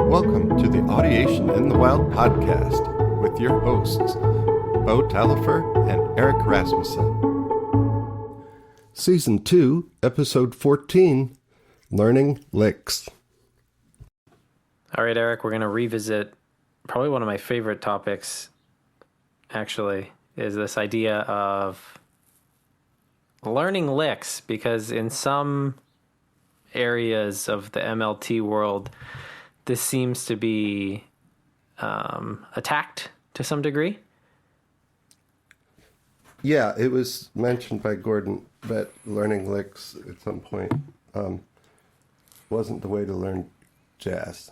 Welcome to the Audiation in the Wild podcast with your hosts, Beau Taillefer and Eric Rasmussen. Season 2, Episode 14, Learning Licks. All right, Eric, we're going to revisit probably one of my favorite topics, actually, is this idea of learning licks, because in some areas of the MLT world, this seems to be attacked to some degree. Yeah, it was mentioned by Gordon that learning licks at some point wasn't the way to learn jazz.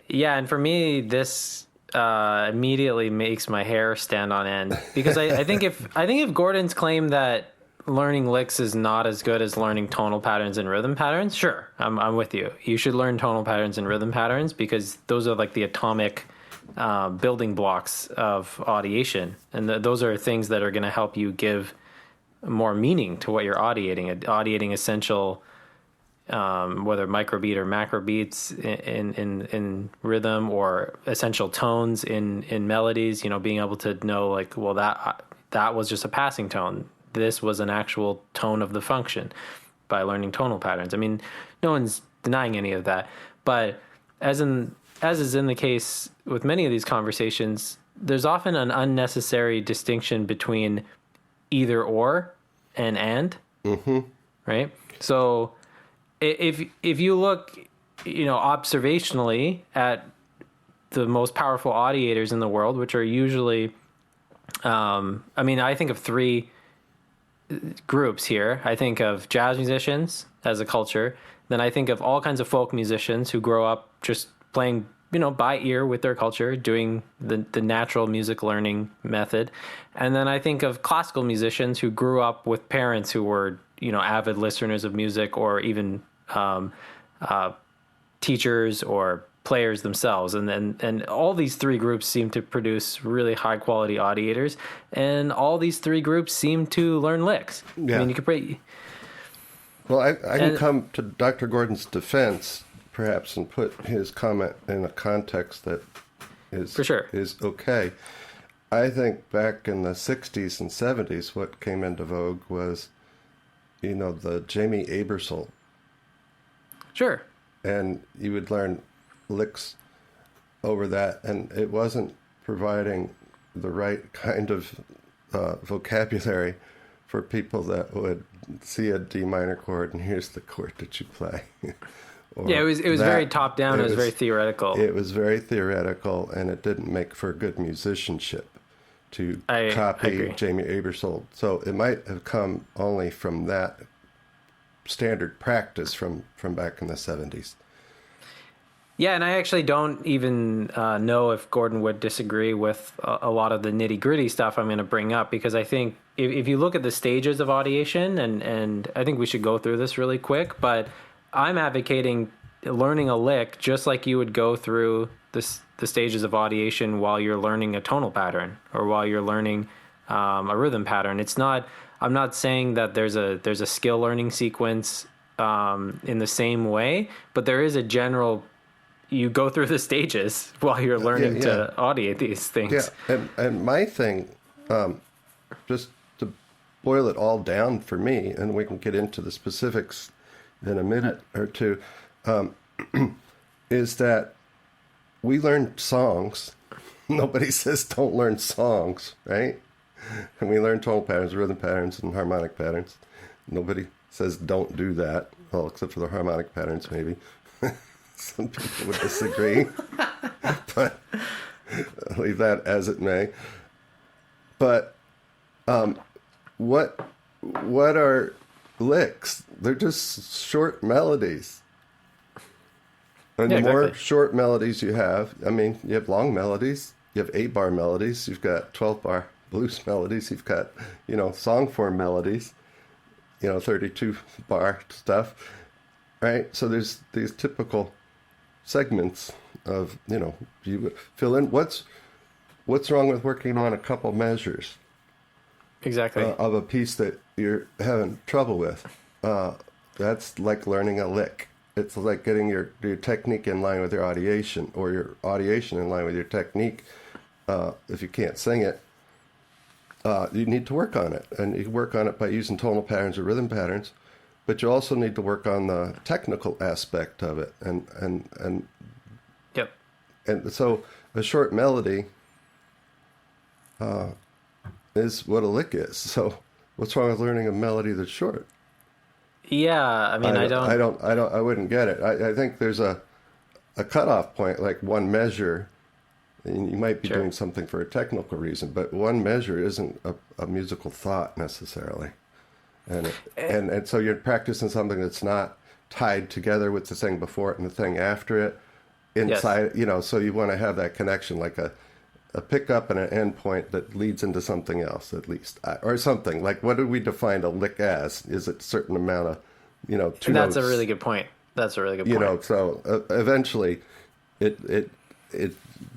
Yeah, and for me, this immediately makes my hair stand on end, because I think if Gordon's claim that learning licks is not as good as learning tonal patterns and rhythm patterns, sure, I'm with you. You should learn tonal patterns and rhythm patterns because those are like the atomic building blocks of audiation, and those are things that are going to help you give more meaning to what you're audiating essential, whether microbeat or macro beats in rhythm, or essential tones in melodies. You know, being able to know, like, well, that was just a passing tone. This was an actual tone of the function by learning tonal patterns. I mean, no one's denying any of that, but as is in the case with many of these conversations, there's often an unnecessary distinction between either or and. Mm-hmm. Right? So if you look, observationally at the most powerful audiators in the world, which are usually, I think of three groups here. I think of jazz musicians as a culture. Then I think of all kinds of folk musicians who grow up just playing, by ear with their culture, doing the natural music learning method. And then I think of classical musicians who grew up with parents who were, avid listeners of music, or even teachers or players themselves. And all these three groups seem to produce really high quality audiators, and all these three groups seem to learn licks. Yeah. I mean, you could break. Well, I can come to Dr. Gordon's defense, perhaps, and put his comment in a context that is for sure is okay. I think back in the 60s and 70s, what came into vogue was, the Jamie Aebersold. Sure. And you would learn licks over that, and it wasn't providing the right kind of vocabulary for people that would see a D minor chord and here's the chord that you play. Yeah, it was very top down. It was very theoretical. It was very theoretical, and it didn't make for good musicianship to copy Jamie Aebersold. So it might have come only from that standard practice from back in the 70s. Yeah, and I actually don't even know if Gordon would disagree with a lot of the nitty-gritty stuff I'm going to bring up, because I think if you look at the stages of audiation, and I think we should go through this really quick, but I'm advocating learning a lick just like you would go through the stages of audiation while you're learning a tonal pattern or while you're learning a rhythm pattern. I'm not saying that there's a skill learning sequence in the same way, but there is a general. You go through the stages while you're learning to audiate these things. Yeah, and my thing, just to boil it all down for me, and we can get into the specifics in a minute or two, is that we learn songs. Nobody says don't learn songs, right? And we learn tonal patterns, rhythm patterns, and harmonic patterns. Nobody says don't do that, well, except for the harmonic patterns, maybe. Some people would disagree, but I'll leave that as it may. But what are licks? They're just short melodies. And the more short melodies you have, you have long melodies, you have 8-bar melodies, you've got 12-bar blues melodies, you've got, song form melodies, 32-bar stuff, right? So there's these typical segments of, you fill in what's wrong with working on a couple measures exactly of a piece that you're having trouble with. That's like learning a lick. It's like getting your technique in line with your audiation, or your audiation in line with your technique. If you can't sing it, you need to work on it. And you work on it by using tonal patterns or rhythm patterns, but you also need to work on the technical aspect of it. And Yep. And so a short melody is what a lick is. So what's wrong with learning a melody that's short? Yeah, I mean, I wouldn't get it. I think there's a cutoff point, like one measure. And you might be doing something for a technical reason, but one measure isn't a musical thought necessarily. And so you're practicing something that's not tied together with the thing before it and the thing after it. Inside, so you want to have that connection, like a pickup and an end point that leads into something else, at least, or something. Like, what do we define a lick as? Is it a certain amount of, two That's notes? a really good point. So eventually it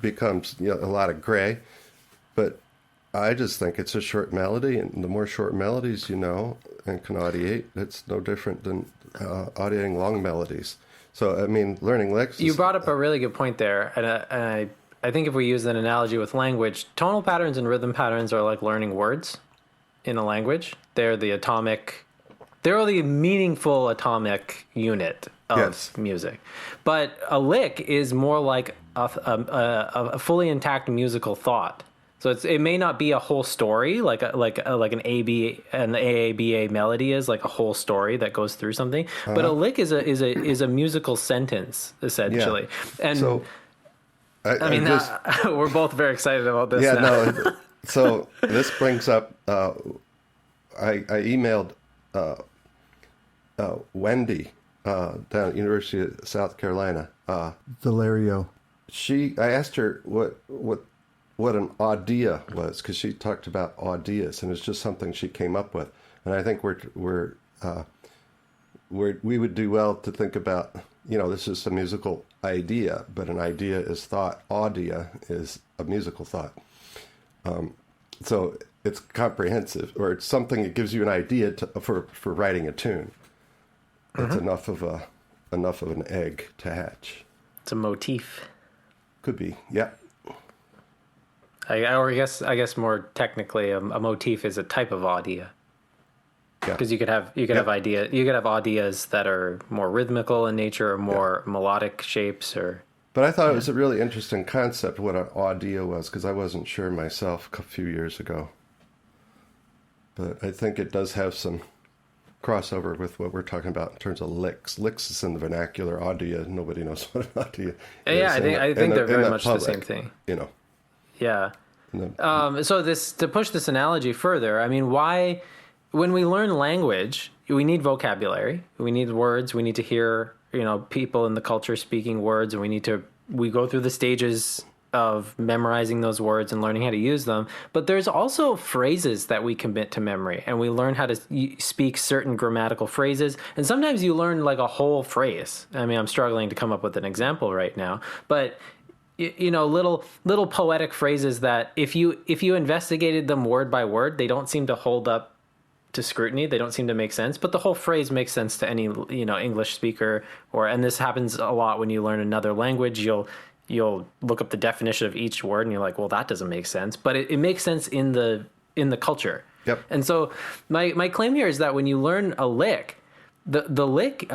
becomes a lot of gray, but I just think it's a short melody, and the more short melodies and can audiate, it's no different than audiating long melodies. So, I mean, learning licks... You brought up a really good point there, and I think if we use an analogy with language, tonal patterns and rhythm patterns are like learning words in a language. They're the meaningful atomic unit of music. But a lick is more like a fully intact musical thought. So it may not be a whole story, like an AABA melody is like a whole story that goes through something. But a lick is a musical sentence essentially. Yeah. And so we're both very excited about this. Yeah, now. No. So this brings up. I emailed Wendy down at University of South Carolina. Valerio. I asked her what an audia was, because she talked about audias, and it's just something she came up with. And I think we would do well to think about, this is a musical idea, but an idea is thought. Audia is a musical thought. So it's comprehensive, or it's something that gives you an idea for writing a tune. It's enough of an egg to hatch. It's a motif. Could be, yeah. I guess more technically, a motif is a type of audia. Because you could have audias that are more rhythmical in nature, or more melodic shapes, or. But I thought it was a really interesting concept what an audia was, because I wasn't sure myself a few years ago. But I think it does have some crossover with what we're talking about in terms of licks. Licks is in the vernacular. Audia, nobody knows what an audia is. Yeah, I think they're very much the same thing. Yeah. So to push this analogy further, I mean, when we learn language, we need vocabulary, we need words, we need to hear, people in the culture speaking words, and we go through the stages of memorizing those words and learning how to use them. But there's also phrases that we commit to memory, and we learn how to speak certain grammatical phrases. And sometimes you learn like a whole phrase. I mean, I'm struggling to come up with an example right now, but little poetic phrases that if you investigated them word by word, they don't seem to hold up to scrutiny. They don't seem to make sense, but the whole phrase makes sense to any English speaker. And this happens a lot when you learn another language. You'll look up the definition of each word, and you're like, well, that doesn't make sense, but it makes sense in the culture. Yep. And so my claim here is that when you learn a lick, the lick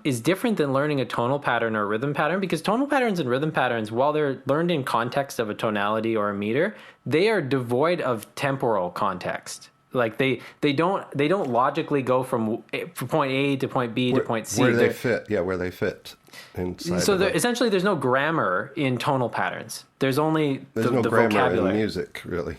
is different than learning a tonal pattern or a rhythm pattern, because tonal patterns and rhythm patterns, while they're learned in context of a tonality or a meter, they are devoid of temporal context. Like they don't logically go from point A to point B to point C. Where they fit inside. So essentially, there's no grammar in tonal patterns. There's only the grammar vocabulary in music, really.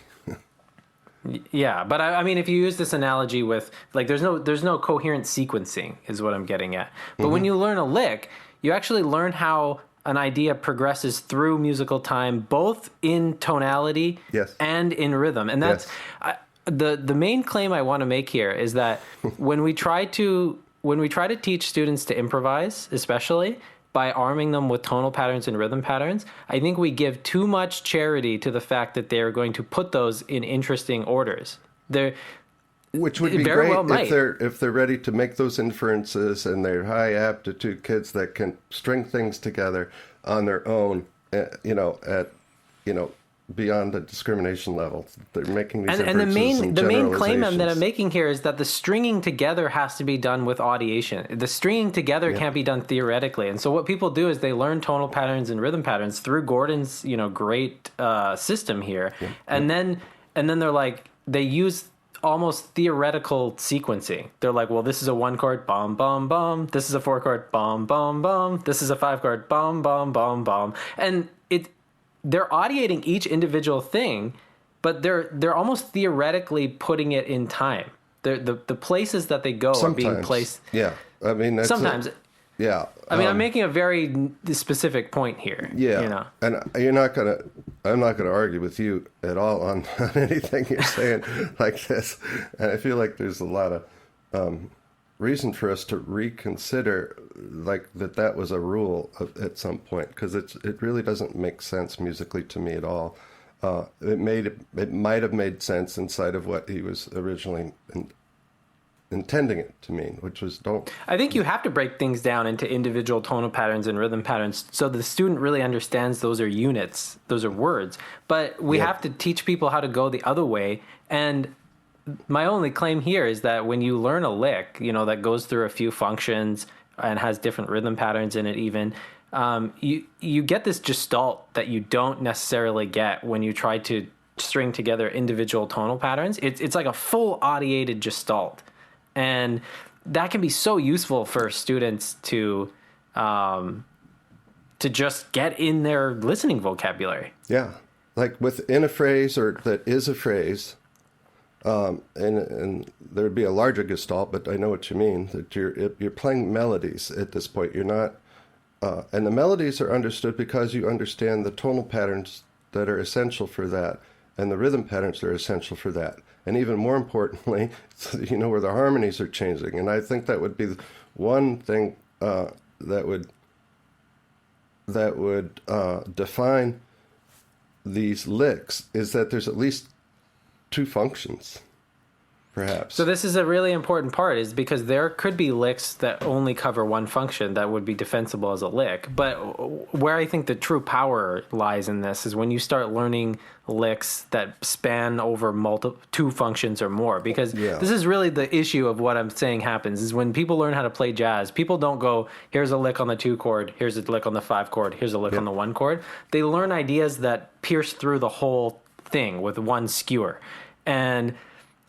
Yeah, but I mean, if you use this analogy with there's no coherent sequencing, is what I'm getting at. But when you learn a lick, you actually learn how an idea progresses through musical time, both in tonality and in rhythm, and that's. The main claim I want to make here is that when we try to teach students to improvise, especially by arming them with tonal patterns and rhythm patterns, I think we give too much charity to the fact that they are going to put those in interesting orders. Which would be very great well might. if they're ready to make those inferences and they're high aptitude kids that can string things together on their own, beyond the discrimination level. They're making these And the inferences main and claim that I'm generalizations. making here is that the stringing together has to be done with audiation. The stringing together can't be done theoretically. And so what people do is they learn tonal patterns and rhythm patterns through Gordon's, great system here. And then they're like, they use almost theoretical sequencing. They're like, well, this is a 1 chord, bum, bum, bum. This is a 4 chord, bum, bum, bum. This is a 5 chord, bum, bum, bum, bum. And they're audiating each individual thing, but they're almost theoretically putting it in time. The places that they go Sometimes, are being placed. Yeah, I mean, Sometimes. Yeah. I'm making a very specific point here. Yeah. And I'm not gonna argue with you at all on anything you're saying like this. And I feel like there's a lot of reason for us to reconsider like that was a rule at some point, because it really doesn't make sense musically to me at all. It might have made sense inside of what he was originally intending it to mean, which was don't. I think you have to break things down into individual tonal patterns and rhythm patterns so the student really understands those are units, those are words. But we have to teach people how to go the other way. And my only claim here is that when you learn a lick, that goes through a few functions and has different rhythm patterns in it even, you get this gestalt that you don't necessarily get when you try to string together individual tonal patterns. It's like a full audiated gestalt. And that can be so useful for students to just get in their listening vocabulary. Yeah, like within a phrase or that is a phrase, and there'd be a larger gestalt, but I know what you mean, that you're playing melodies at this point. You're not, and the melodies are understood because you understand the tonal patterns that are essential for that, and the rhythm patterns that are essential for that. And even more importantly, you know where the harmonies are changing. And I think that would be one thing that would define these licks, is that there's at least 2 functions, perhaps. So this is a really important part, is because there could be licks that only cover one function that would be defensible as a lick. But where I think the true power lies in this is when you start learning licks that span over 2 functions or more. Because this is really the issue of what I'm saying happens, is when people learn how to play jazz, people don't go, here's a lick on the 2 chord, here's a lick on the 5 chord, here's a lick on the 1 chord. They learn ideas that pierce through the whole thing with one skewer. And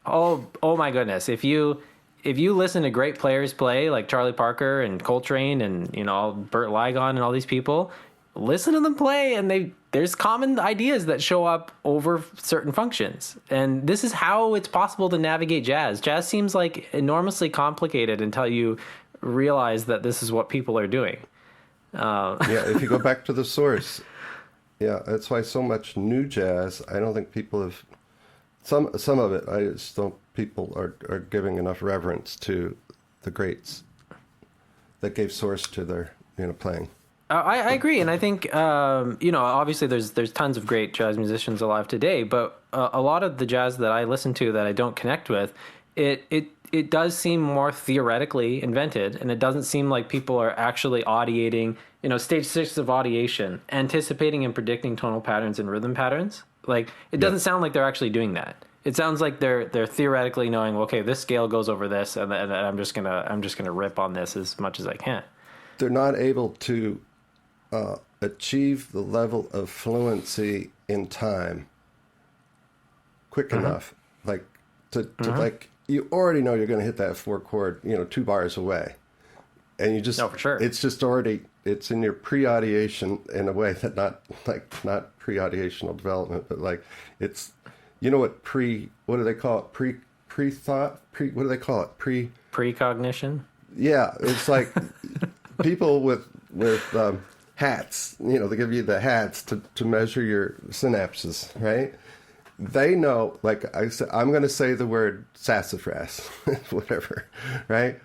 oh my goodness, if you listen to great players play like Charlie Parker and Coltrane and Burt Ligon and all these people, listen to them play, and there's common ideas that show up over certain functions. And this is how it's possible to navigate jazz. Jazz seems like enormously complicated until you realize that this is what people are doing. If you go back to the source, that's why so much new jazz, I don't think people have. Some of it, I just don't. People are giving enough reverence to the greats that gave source to their playing. I agree, and I think obviously there's tons of great jazz musicians alive today, but a lot of the jazz that I listen to that I don't connect with, it does seem more theoretically invented, and it doesn't seem like people are actually audiating. Stage 6 of audiation, anticipating and predicting tonal patterns and rhythm patterns. Like, it doesn't sound like they're actually doing that. It sounds like they're theoretically knowing, okay, this scale goes over this, and I'm just gonna rip on this as much as I can. They're not able to achieve the level of fluency in time quick enough, like to like you already know you're going to hit that 4 chord, 2 bars away, and you just for sure. It's just already. It's in your pre-audiation in a way that not pre-audiational development, but like it's, what do they call it? Pre-thought? What do they call it? Precognition? Yeah, it's like people with hats, they give you the hats to measure your synapses, right? They know, like I said, I'm going to say the word sassafras, whatever, right?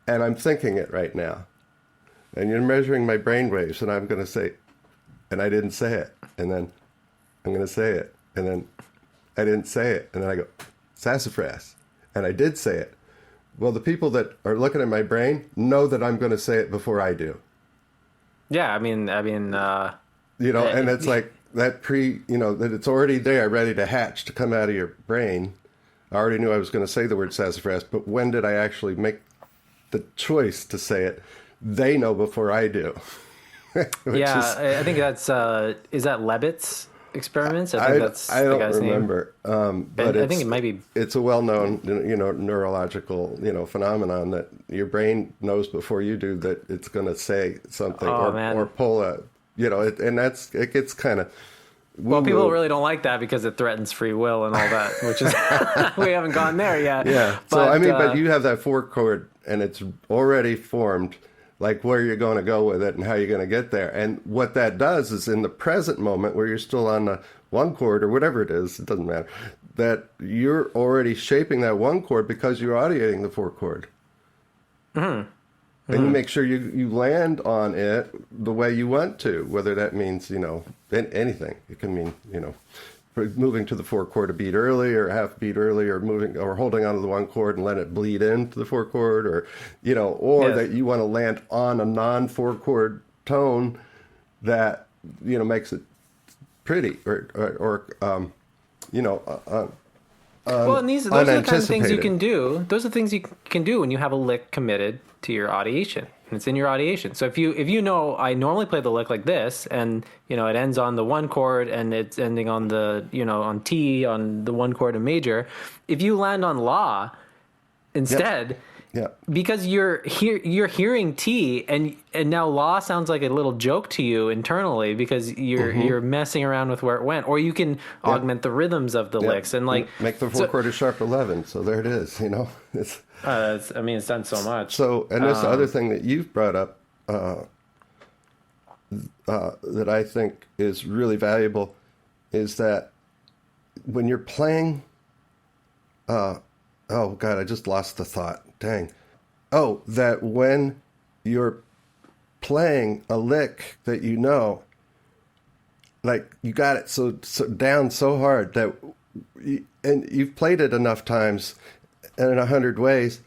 And I'm thinking it right now. And you're measuring my brain waves, and I'm going to say, and I didn't say it. And then I'm going to say it. And then I didn't say it. And then I go, sassafras. and I did say it. Well, the people that are looking at my brain know that I'm going to say it before I do. Yeah, you know, and it's like that that it's already there, ready to hatch, to come out of your brain. I already knew I was going to say the word sassafras, but when did I actually make the choice to say it? They know before I do. I think that's, is that Levitt's experiments? I think that's I the don't guy's remember. name. But I think it might be. It's a well-known, neurological, phenomenon that your brain knows before you do that it's going to say something or pull a, and it gets kind of. Well, people really don't like that because it threatens free will and all that, which is we haven't gone there yet. Yeah. But you have that 4-chord and it's already formed, like where you're going to go with it and how you're going to get there. And what that does is in the present moment where you're still on the 1 chord or whatever it is, it doesn't matter, that you're already shaping that 1 chord because you're audiating the 4 chord. Mm-hmm. And you make sure you land on it the way you want to, whether that means, anything. It can mean, moving to the 4 chord a beat early or half beat early, or moving or holding onto the 1 chord and let it bleed into the 4 chord, or that you want to land on a non-4 chord tone that makes it pretty or well, and those are the kind of things you can do. Those are things you can do when you have a lick committed to your audiation, and it's in your audiation. So if you know I normally play the lick like this, and it ends on the 1 chord and it's ending on the on T on the 1 chord in major, if you land on La instead. Yeah. Because you're hearing T and now La sounds like a little joke to you internally because you're messing around with where it went, or you can augment the rhythms of the licks and make the 4 chord a sharp 11. So there it is. It's it's done so much. So and this other thing that you've brought up that I think is really valuable is that when you're playing. Oh God, I just lost the thought. Dang. Oh, that when you're playing a lick that like you got it so down so hard that, and you've played it enough times and in 100 ways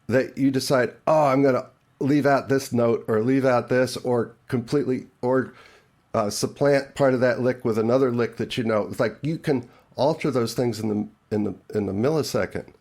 that you decide, I'm going to leave out this note or leave out this or completely or supplant part of that lick with another lick that It's like you can alter those things in the millisecond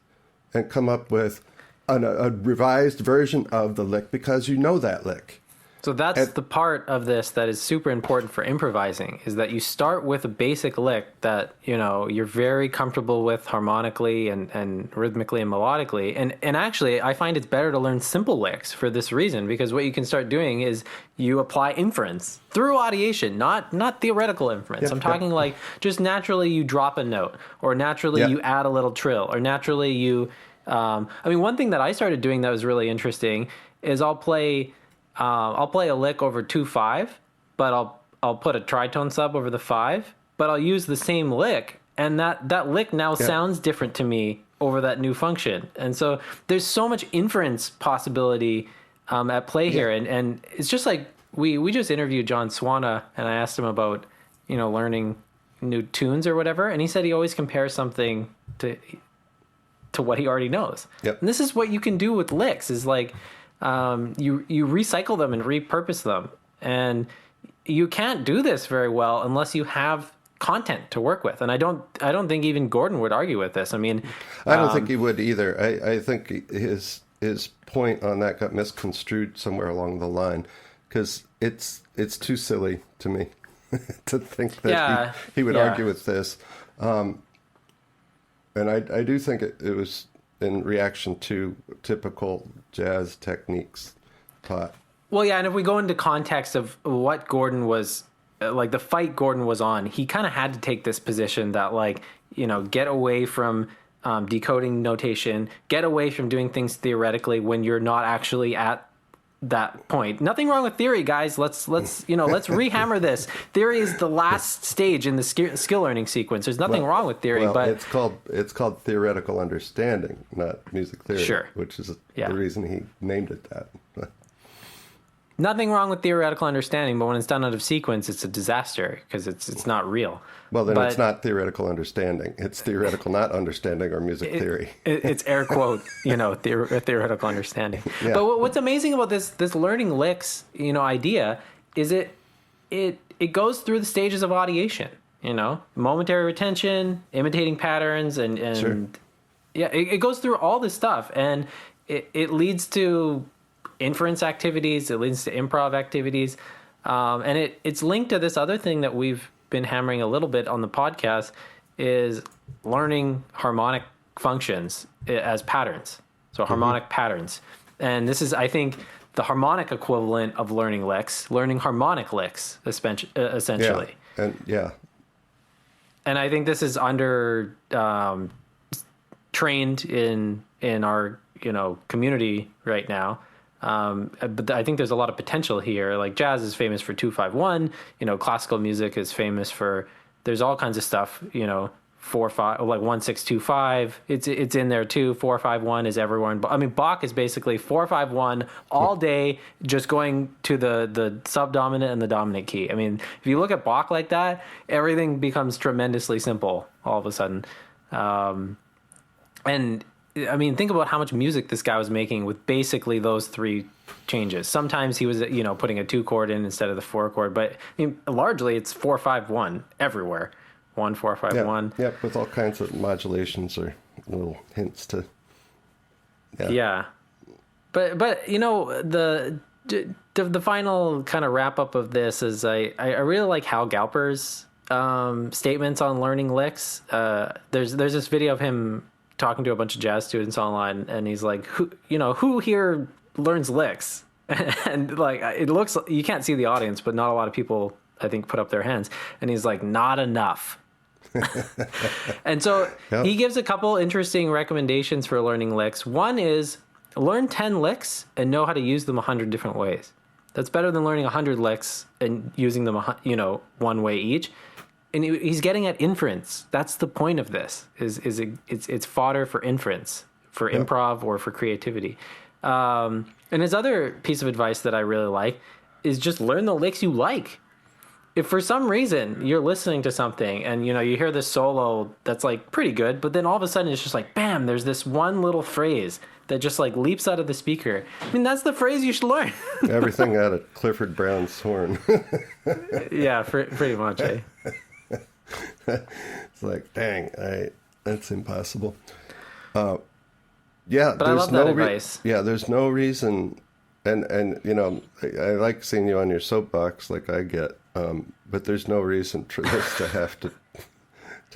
and come up with a revised version of the lick because you know that lick. So that's the part of this that is super important for improvising, is that you start with a basic lick that, you're very comfortable with harmonically and rhythmically and melodically. And actually, I find it's better to learn simple licks for this reason, because what you can start doing is you apply inference through audiation, not theoretical inference. I'm talking like just naturally you drop a note, or naturally you add a little trill, or naturally you... one thing that I started doing that was really interesting is I'll play a lick over 2/5, but I'll put a tritone sub over the 5, but I'll use the same lick, and that lick now sounds different to me over that new function. And so there's so much inference possibility at play here, and it's just like we just interviewed John Swana, and I asked him about learning new tunes or whatever, and he said he always compares something to what he already knows. Yep. And this is what you can do with licks, is like you recycle them and repurpose them. And you can't do this very well unless you have content to work with. And I don't think even Gordon would argue with this. I don't think he would either. I think his point on that got misconstrued somewhere along the line, because it's too silly to me to think that he would argue with this. And I do think it was in reaction to typical jazz techniques taught. Well, yeah, and if we go into context of what Gordon was, like the fight Gordon was on, he kind of had to take this position that, get away from decoding notation, get away from doing things theoretically when you're not actually at that point. Nothing wrong with theory, guys. Let's rehammer this. Theory is the last stage in the skill learning sequence. There's nothing wrong with theory, but it's called theoretical understanding, not music theory. Sure. Which is the reason he named it that. Nothing wrong with theoretical understanding, but when it's done out of sequence, it's a disaster because it's not real. Well, then but it's not theoretical understanding. It's theoretical not understanding or music theory. It's air quote, theoretical understanding. Yeah. But what's amazing about this learning licks, idea is it goes through the stages of audiation, momentary retention, imitating patterns, and Sure. yeah, it goes through all this stuff, and it leads to inference activities, it leads to improv activities, and it's linked to this other thing that we've been hammering a little bit on the podcast, is learning harmonic functions as patterns. So harmonic patterns. And this is, I think, the harmonic equivalent of learning licks, learning harmonic licks, essentially. Yeah. And I think this is under trained in our community right now. But I think there's a lot of potential here. Like jazz is famous for 2-5-1. Classical music is famous for. There's all kinds of stuff. 4-5, like 1-6-2-5. It's in there too. 4-5-1 is everywhere. I mean, Bach is basically 4-5-1 all day, just going to the subdominant and the dominant key. I mean, if you look at Bach like that, everything becomes tremendously simple all of a sudden. And I mean, think about how much music this guy was making with basically those three changes. Sometimes he was, putting a 2 chord in instead of the 4 chord, but I mean, largely it's 4-5-1 everywhere. 1-4-5-1. Yeah, with all kinds of modulations or little hints to. Yeah. But the final kind of wrap up of this is I really like Hal Galper's statements on learning licks. There's this video of him talking to a bunch of jazz students online, and he's like, who here learns licks? And like, it looks, you can't see the audience, but not a lot of people, I think, put up their hands. And he's like, not enough. And so he gives a couple interesting recommendations for learning licks. One is learn 10 licks and know how to use them 100 different ways. That's better than learning 100 licks and using them, one way each. And he's getting at inference. That's the point of this. It's fodder for inference, for improv or for creativity. And his other piece of advice that I really like is just learn the licks you like. If for some reason you're listening to something and you hear this solo that's like pretty good, but then all of a sudden it's just like bam, there's this one little phrase that just like leaps out of the speaker. I mean, that's the phrase you should learn. Everything out of Clifford Brown's horn. Yeah, pretty much. Eh? It's like, dang, that's impossible. But I love that advice. There's no reason, and I like seeing you on your soapbox like I get, but there's no reason for this to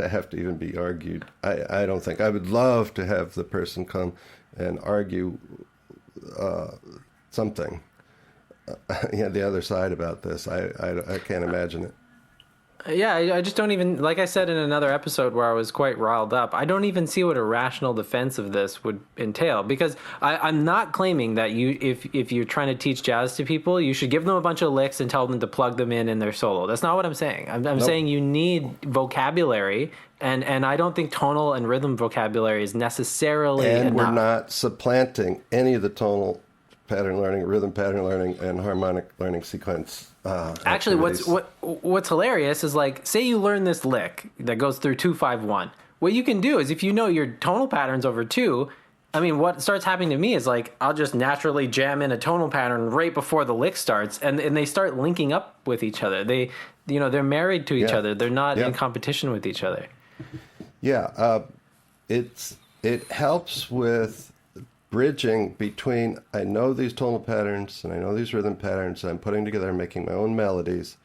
have to even be argued. I don't think. I would love to have the person come and argue something, the other side about this. I can't imagine it. Yeah, I just don't even, like I said in another episode where I was quite riled up, I don't even see what a rational defense of this would entail, because I'm not claiming that if you're trying to teach jazz to people, you should give them a bunch of licks and tell them to plug them in their solo. That's not what I'm saying. I'm nope. saying you need vocabulary, and I don't think tonal and rhythm vocabulary is necessarily enough. We're not supplanting any of the tonal pattern learning, rhythm pattern learning, and harmonic learning sequence. Actually, what's hilarious is, like, say you learn this lick that goes through 2-5-1. What you can do is, if you know your tonal patterns over 2, I mean, what starts happening to me is, like, I'll just naturally jam in a tonal pattern right before the lick starts, and they start linking up with each other. They're married to each other. They're not in competition with each other. Yeah, it helps with bridging between, I know these tonal patterns and I know these rhythm patterns, and I'm putting together and making my own melodies.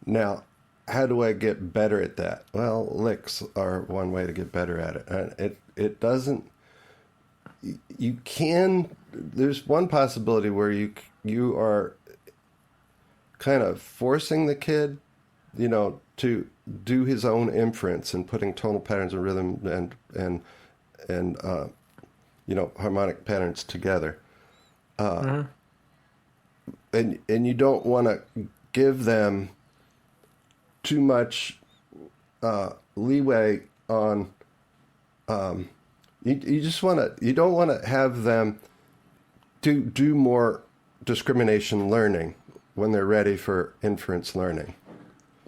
Now, how do I get better at that? Well, licks are one way to get better at it. And it doesn't, you can, there's one possibility where you are kind of forcing the kid, to do his own inference and putting tonal patterns and rhythm and harmonic patterns together. And you don't want to give them too much leeway on, you don't want to have them do more discrimination learning when they're ready for inference learning.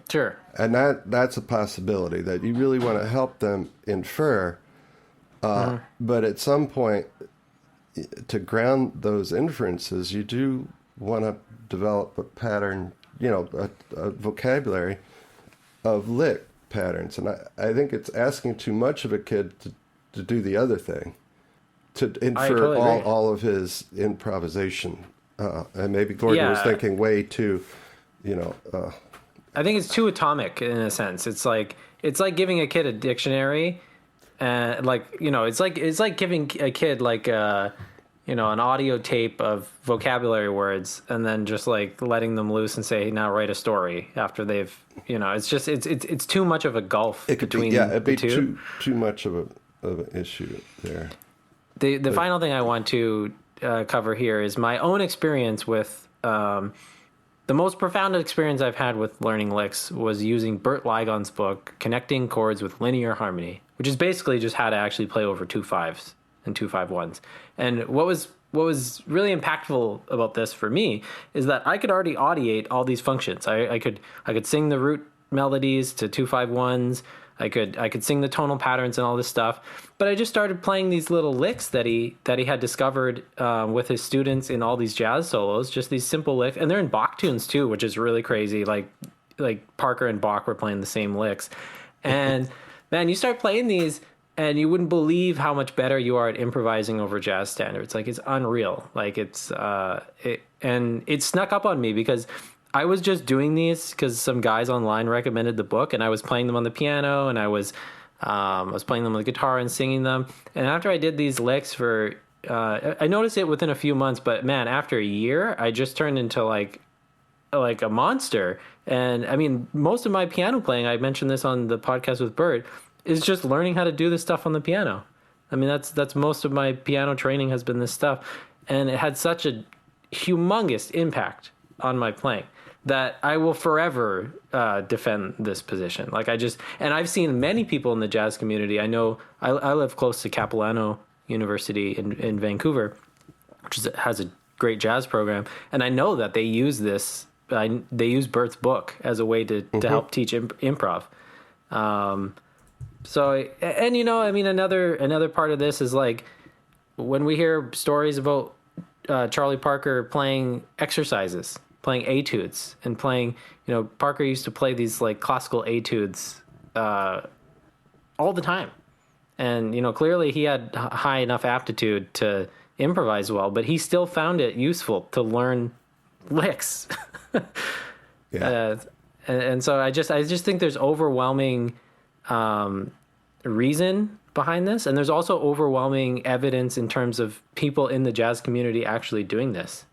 Sure. And that's a possibility, that you really want to help them infer, but at some point, to ground those inferences, you do want to develop a pattern, a vocabulary of lick patterns. And I think it's asking too much of a kid to do the other thing, to infer totally agree. all of his improvisation. And maybe Gordon was thinking way too, I think it's too atomic in a sense. It's like giving a kid a dictionary, and it's like giving a kid like an audio tape of vocabulary words, and then just like letting them loose and say, now write a story after they've, it's too much of a gulf between it'd be the two. too much of an issue there. The final thing I want to cover here is my own experience with the most profound experience I've had with learning licks was using Bert Ligon's book, Connecting Chords with Linear Harmony, which is basically just how to actually play over 2/5s and 2/5-1s. And what was really impactful about this for me is that I could already audiate all these functions. I could sing the root melodies to 2/5-1s. I could sing the tonal patterns and all this stuff, but I just started playing these little licks that he had discovered with his students in all these jazz solos, just these simple licks, and they're in Bach tunes too, which is really crazy. Like Parker and Bach were playing the same licks, and man, you start playing these, and you wouldn't believe how much better you are at improvising over jazz standards. Like, it's unreal. Like, it snuck up on me because I was just doing these because some guys online recommended the book, and I was playing them on the piano, and I was playing them on the guitar and singing them. And after I did these licks for, I noticed it within a few months, but man, after a year, I just turned into like a monster. And I mean, most of my piano playing, I mentioned this on the podcast with Bert, is just learning how to do this stuff on the piano. I mean, that's most of my piano training has been this stuff, and it had such a humongous impact on my playing that I will forever defend this position. Like, and I've seen many people in the jazz community. I know I live close to Capilano University in Vancouver, which has a great jazz program, and I know that they use this. They use Bert's book as a way to help teach improv. So, and I mean, another part of this is like when we hear stories about Charlie Parker playing exercises, playing etudes, and playing, Parker used to play these like classical etudes all the time. And, clearly he had high enough aptitude to improvise well, but he still found it useful to learn licks. Yeah. And so I just think there's overwhelming reason behind this, and there's also overwhelming evidence in terms of people in the jazz community actually doing this,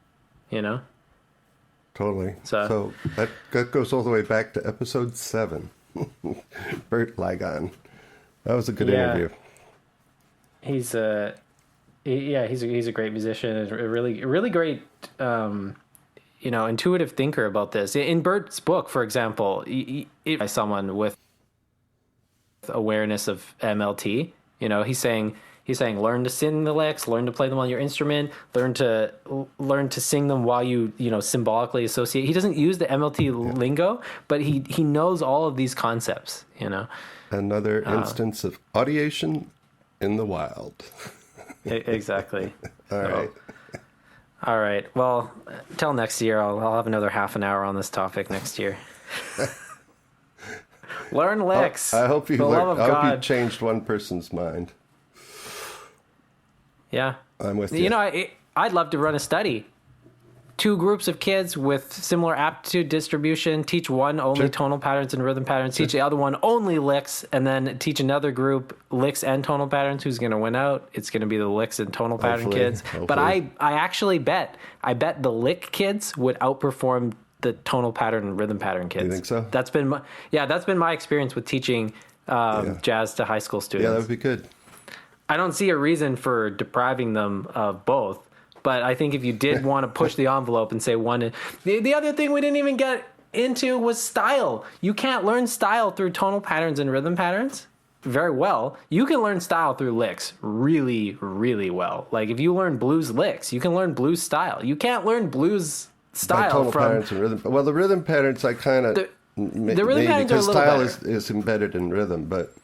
Totally. So that goes all the way back to episode 7. Bert Ligon. That was a good interview. He's a great musician and a really great intuitive thinker about this. In Bert's book, for example, by someone with awareness of MLT, he's saying learn to sing the licks, learn to play them on your instrument, learn to sing them while you symbolically associate. He doesn't use the MLT lingo, but he knows all of these concepts. Another instance of audiation in the wild. Exactly. All right. Well, till next year, I'll have another half an hour on this topic next year. Learn licks. I hope you hope you changed one person's mind. Yeah. I'm with you. I'd love to run a study. 2 groups of kids with similar aptitude distribution, teach one only tonal patterns and rhythm patterns, teach the other one only licks, and then teach another group licks and tonal patterns. Who's going to win out? It's going to be the licks and tonal pattern kids. Hopefully. But I actually bet the lick kids would outperform the tonal pattern and rhythm pattern kids. You think so? That's been my experience with teaching jazz to high school students. Yeah, that would be good. I don't see a reason for depriving them of both. But I think if you did want to push the envelope and say one, the other thing we didn't even get into was style. You can't learn style through tonal patterns and rhythm patterns. very well, you can learn style through licks really, really well. Like if you learn blues licks, you can learn blues style. You can't learn blues style tonal from patterns and rhythm. Well, the rhythm patterns I kind of the rhythm patterns are a because little style better. is embedded in rhythm, but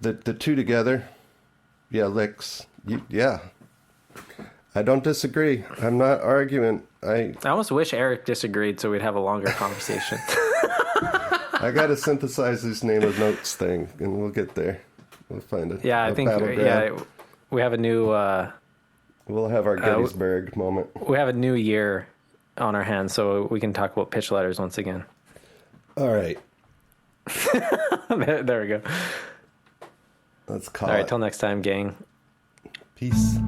the two together, yeah, licks, yeah. I don't disagree. I'm not arguing. I almost wish Eric disagreed so we'd have a longer conversation. I got to synthesize this name of notes thing, and we'll get there. We'll find it. Yeah, I think we have a new. We'll have our Gettysburg moment. We have a new year on our hands, so we can talk about pitch letters once again. All right. There we go. Let's call it. All right, till next time, gang. Peace.